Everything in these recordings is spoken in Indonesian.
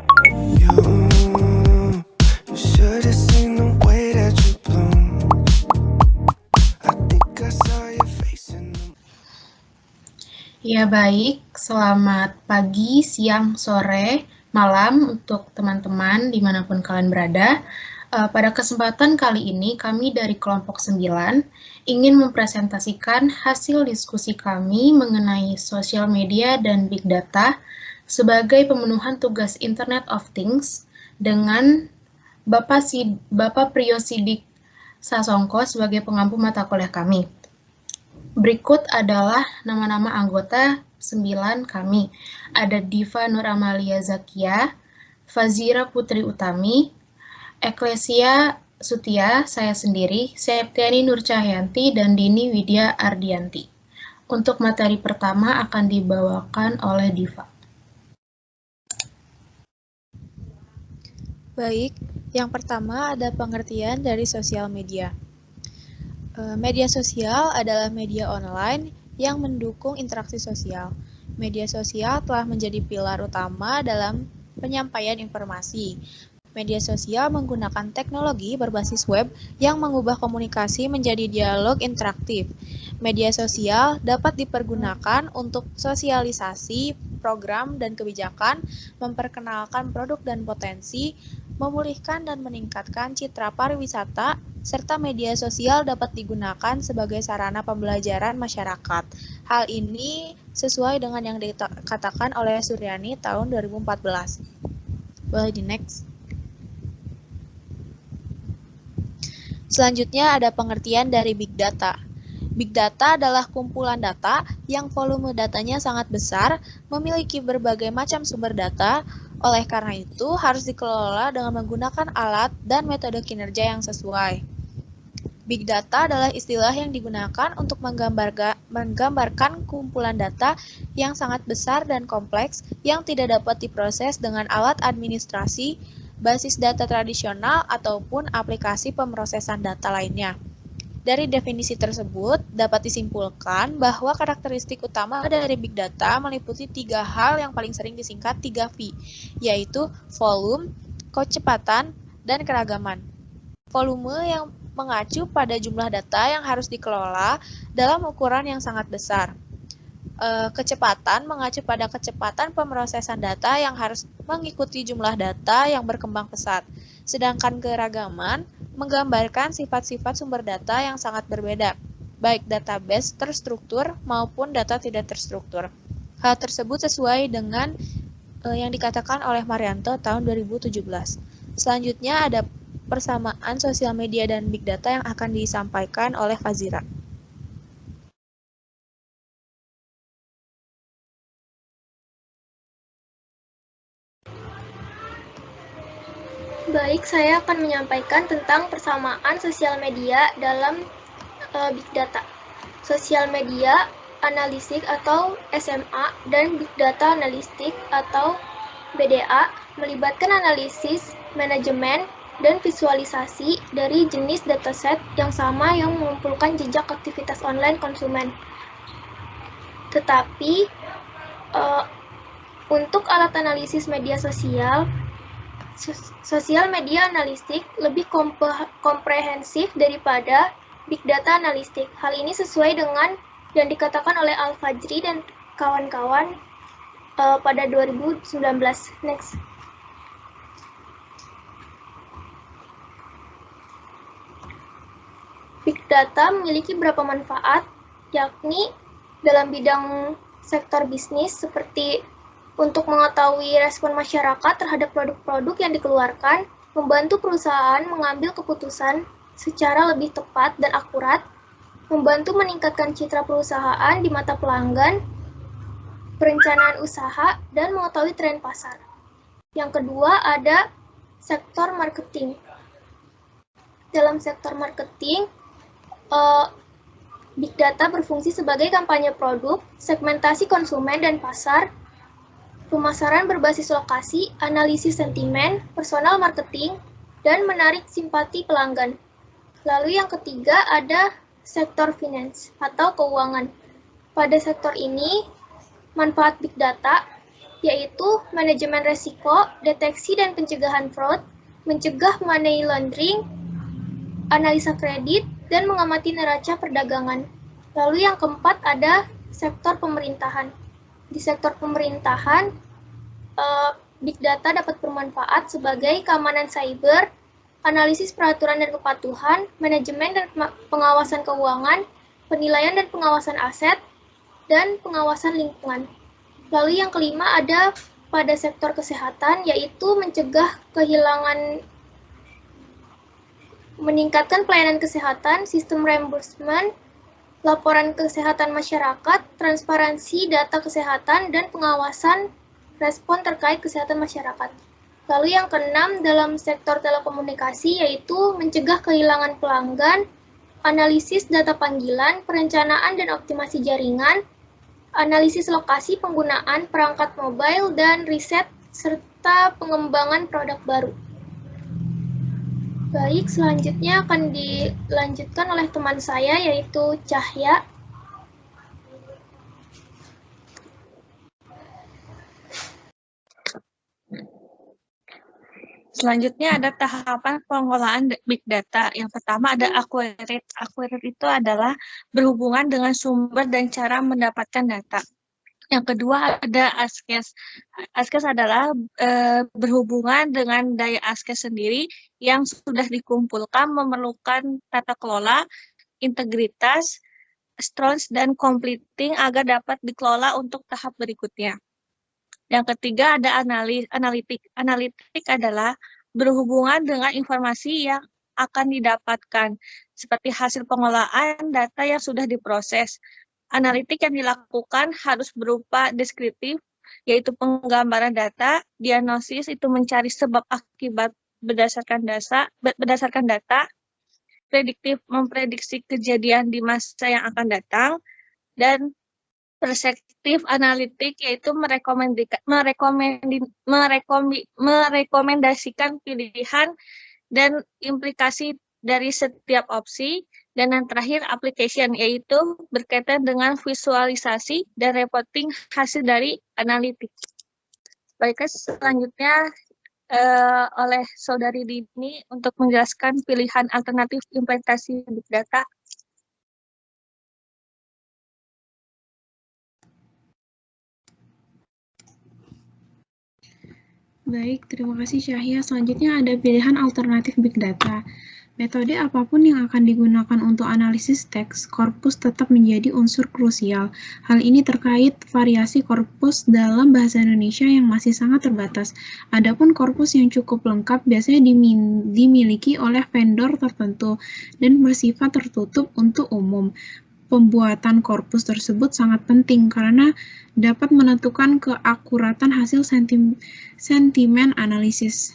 You should have seen the way that you bloom. I think I saw your face in the... Ya baik, selamat pagi, siang, sore, malam untuk teman-teman dimanapun kalian berada. Pada kesempatan kali ini kami dari kelompok 9 ingin mempresentasikan hasil diskusi kami mengenai sosial media dan big data sebagai pemenuhan tugas Internet of Things dengan Bapak Priyo Sidik Sasongko sebagai pengampu mata kuliah kami. Berikut adalah nama-nama anggota 9 kami. Ada Diva Nur Amalia Zakia, Fazira Putri Utami, Eklesia Sutia, saya sendiri, Septiani Nur Cahyanti, dan Dini Widya Ardianti. Untuk materi pertama akan dibawakan oleh Diva. Baik, yang pertama ada pengertian dari sosial media. Media sosial adalah media online yang mendukung interaksi sosial. Media sosial telah menjadi pilar utama dalam penyampaian informasi. Media sosial menggunakan teknologi berbasis web yang mengubah komunikasi menjadi dialog interaktif. Media sosial dapat dipergunakan untuk sosialisasi, program dan kebijakan, memperkenalkan produk dan potensi, memulihkan dan meningkatkan citra pariwisata, serta media sosial dapat digunakan sebagai sarana pembelajaran masyarakat. Hal ini sesuai dengan yang dikatakan oleh Suryani tahun 2014. Boleh di next. Selanjutnya ada pengertian dari Big Data. Big Data adalah kumpulan data yang volume datanya sangat besar, memiliki berbagai macam sumber data, oleh karena itu harus dikelola dengan menggunakan alat dan metode kinerja yang sesuai. Big Data adalah istilah yang digunakan untuk menggambarkan kumpulan data yang sangat besar dan kompleks yang tidak dapat diproses dengan alat administrasi, basis data tradisional, ataupun aplikasi pemrosesan data lainnya. Dari definisi tersebut, dapat disimpulkan bahwa karakteristik utama dari Big Data meliputi 3 hal yang paling sering disingkat 3V, yaitu volume, kecepatan, dan keragaman. Volume yang mengacu pada jumlah data yang harus dikelola dalam ukuran yang sangat besar. Kecepatan mengacu pada kecepatan pemrosesan data yang harus mengikuti jumlah data yang berkembang pesat. Sedangkan keragaman menggambarkan sifat-sifat sumber data yang sangat berbeda, baik database terstruktur maupun data tidak terstruktur. Hal tersebut sesuai dengan yang dikatakan oleh Marianto tahun 2017. Selanjutnya ada persamaan sosial media dan big data yang akan disampaikan oleh Fazira. Baik, saya akan menyampaikan tentang persamaan sosial media dalam Big Data. Sosial media analistik atau SMA dan Big Data analistik atau BDA melibatkan analisis, manajemen, dan visualisasi dari jenis dataset yang sama yang mengumpulkan jejak aktivitas online konsumen. Tetapi, untuk alat analisis media sosial, sosial media analistik lebih komprehensif daripada big data analistik. Hal ini sesuai dengan yang dikatakan oleh Al-Fajri dan kawan-kawan pada 2019. Next. Big data memiliki beberapa manfaat, yakni dalam bidang sektor bisnis seperti untuk mengetahui respon masyarakat terhadap produk-produk yang dikeluarkan, membantu perusahaan mengambil keputusan secara lebih tepat dan akurat, membantu meningkatkan citra perusahaan di mata pelanggan, perencanaan usaha, dan mengetahui tren pasar. Yang kedua ada sektor marketing. Dalam sektor marketing, Big Data berfungsi sebagai kampanye produk, segmentasi konsumen dan pasar, pemasaran berbasis lokasi, analisis sentimen, personal marketing, dan menarik simpati pelanggan. Lalu yang ketiga ada sektor finance atau keuangan. Pada sektor ini, manfaat Big Data yaitu manajemen resiko, deteksi dan pencegahan fraud, mencegah money laundering, analisa kredit, dan mengamati neraca perdagangan. Lalu yang keempat ada sektor pemerintahan. Di sektor pemerintahan, Big Data dapat bermanfaat sebagai keamanan cyber, analisis peraturan dan kepatuhan, manajemen dan pengawasan keuangan, penilaian dan pengawasan aset, dan pengawasan lingkungan. Lalu yang kelima ada pada sektor kesehatan, yaitu mencegah kehilangan, meningkatkan pelayanan kesehatan, sistem reimbursement, laporan kesehatan masyarakat, transparansi data kesehatan, dan pengawasan respon terkait kesehatan masyarakat. Lalu yang keenam dalam sektor telekomunikasi, yaitu mencegah kehilangan pelanggan, analisis data panggilan, perencanaan dan optimasi jaringan, analisis lokasi penggunaan perangkat mobile, dan riset serta pengembangan produk baru. Baik, selanjutnya akan dilanjutkan oleh teman saya, yaitu Cahya. Selanjutnya ada tahapan pengolahan Big Data. Yang pertama ada Acquirate. Acquirate itu adalah berhubungan dengan sumber dan cara mendapatkan data. Yang kedua ada Askes. Askes adalah berhubungan dengan daya Askes sendiri yang sudah dikumpulkan, memerlukan tata kelola, integritas, strong, dan completing agar dapat dikelola untuk tahap berikutnya. Yang ketiga ada analitik. Analitik adalah berhubungan dengan informasi yang akan didapatkan, seperti hasil pengolahan data yang sudah diproses. Analitik yang dilakukan harus berupa deskriptif, yaitu penggambaran data, diagnosis itu mencari sebab akibat berdasarkan data, prediktif memprediksi kejadian di masa yang akan datang, dan perspektif analitik yaitu merekomendasikan pilihan dan implikasi dari setiap opsi. Dan yang terakhir application yaitu berkaitan dengan visualisasi dan reporting hasil dari analitik. Baiklah, selanjutnya oleh Saudari Dini untuk menjelaskan pilihan alternatif implementasi Big Data. Baik, terima kasih Syahya. Selanjutnya ada pilihan alternatif Big Data. Metode apapun yang akan digunakan untuk analisis teks, korpus tetap menjadi unsur krusial. Hal ini terkait variasi korpus dalam bahasa Indonesia yang masih sangat terbatas. Adapun korpus yang cukup lengkap biasanya dimiliki oleh vendor tertentu dan bersifat tertutup untuk umum. Pembuatan korpus tersebut sangat penting karena dapat menentukan keakuratan hasil sentimen analisis.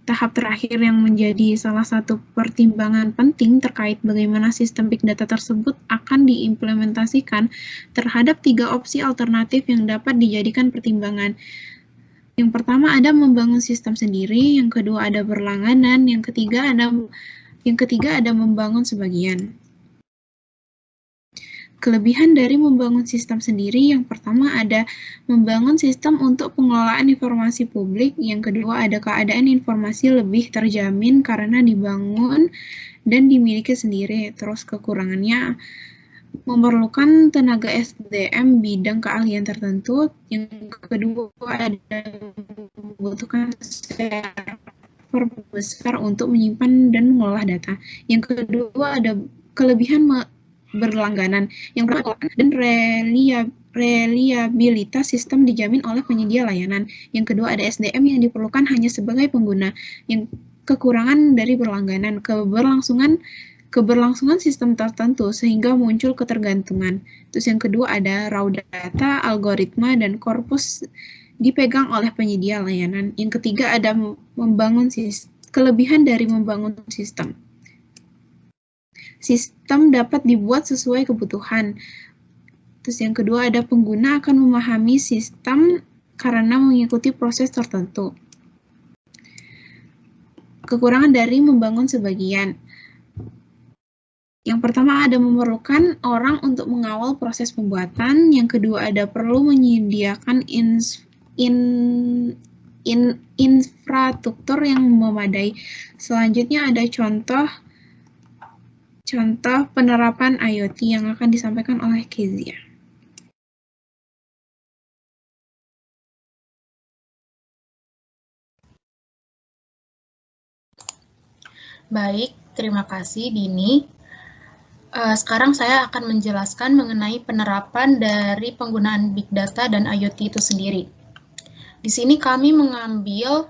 Tahap terakhir yang menjadi salah satu pertimbangan penting terkait bagaimana sistem Big Data tersebut akan diimplementasikan terhadap 3 opsi alternatif yang dapat dijadikan pertimbangan. Yang pertama ada membangun sistem sendiri, yang kedua ada berlangganan, yang ketiga ada membangun sebagian. Kelebihan dari membangun sistem sendiri, yang pertama ada membangun sistem untuk pengelolaan informasi publik, yang kedua ada keadaan informasi lebih terjamin karena dibangun dan dimiliki sendiri. Terus kekurangannya memerlukan tenaga SDM bidang keahlian tertentu, yang kedua ada membutuhkan server besar untuk menyimpan dan mengolah data. Yang kedua ada kelebihan berlangganan, yang pertama dan reliabilitas sistem dijamin oleh penyedia layanan. Yang kedua ada SDM yang diperlukan hanya sebagai pengguna. Yang kekurangan dari berlangganan, keberlangsungan sistem tertentu sehingga muncul ketergantungan. Terus yang kedua ada raw data, algoritma, dan korpus dipegang oleh penyedia layanan. Yang ketiga ada kelebihan dari membangun sistem. Sistem dapat dibuat sesuai kebutuhan. Terus yang kedua ada pengguna akan memahami sistem karena mengikuti proses tertentu. Kekurangan dari membangun sebagian. Yang pertama ada memerlukan orang untuk mengawal proses pembuatan. Yang kedua ada perlu menyediakan infrastruktur yang memadai. Selanjutnya ada contoh penerapan IoT yang akan disampaikan oleh Kezia. Baik, terima kasih Dini. Sekarang saya akan menjelaskan mengenai penerapan dari penggunaan Big Data dan IoT itu sendiri. Di sini kami mengambil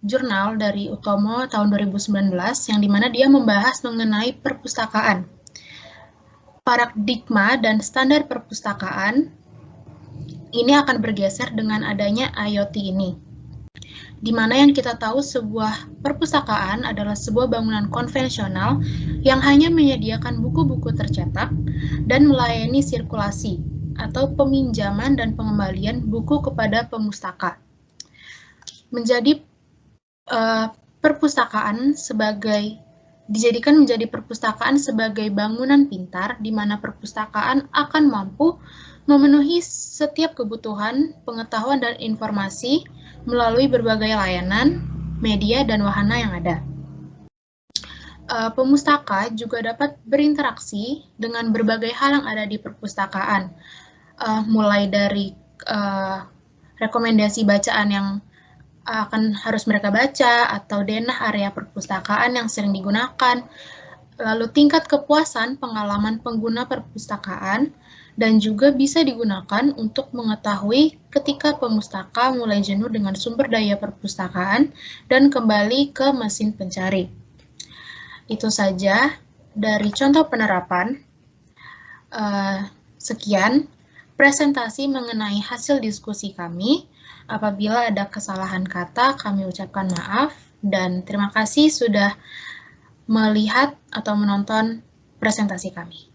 jurnal dari Utomo tahun 2019 yang dimana dia membahas mengenai perpustakaan. Paradigma dan standar perpustakaan ini akan bergeser dengan adanya IoT ini. Di mana yang kita tahu sebuah perpustakaan adalah sebuah bangunan konvensional yang hanya menyediakan buku-buku tercetak dan melayani sirkulasi atau peminjaman dan pengembalian buku kepada pemustaka. Dijadikan menjadi perpustakaan sebagai bangunan pintar di mana perpustakaan akan mampu memenuhi setiap kebutuhan, pengetahuan, dan informasi melalui berbagai layanan, media, dan wahana yang ada. Pemustaka juga dapat berinteraksi dengan berbagai hal yang ada di perpustakaan, mulai dari rekomendasi bacaan yang harus mereka baca, atau denah area perpustakaan yang sering digunakan, lalu tingkat kepuasan pengalaman pengguna perpustakaan, dan juga bisa digunakan untuk mengetahui ketika pemustaka mulai jenuh dengan sumber daya perpustakaan dan kembali ke mesin pencari. Itu saja dari contoh penerapan. Sekian presentasi mengenai hasil diskusi kami. Apabila ada kesalahan kata, kami ucapkan maaf, dan terima kasih sudah melihat atau menonton presentasi kami.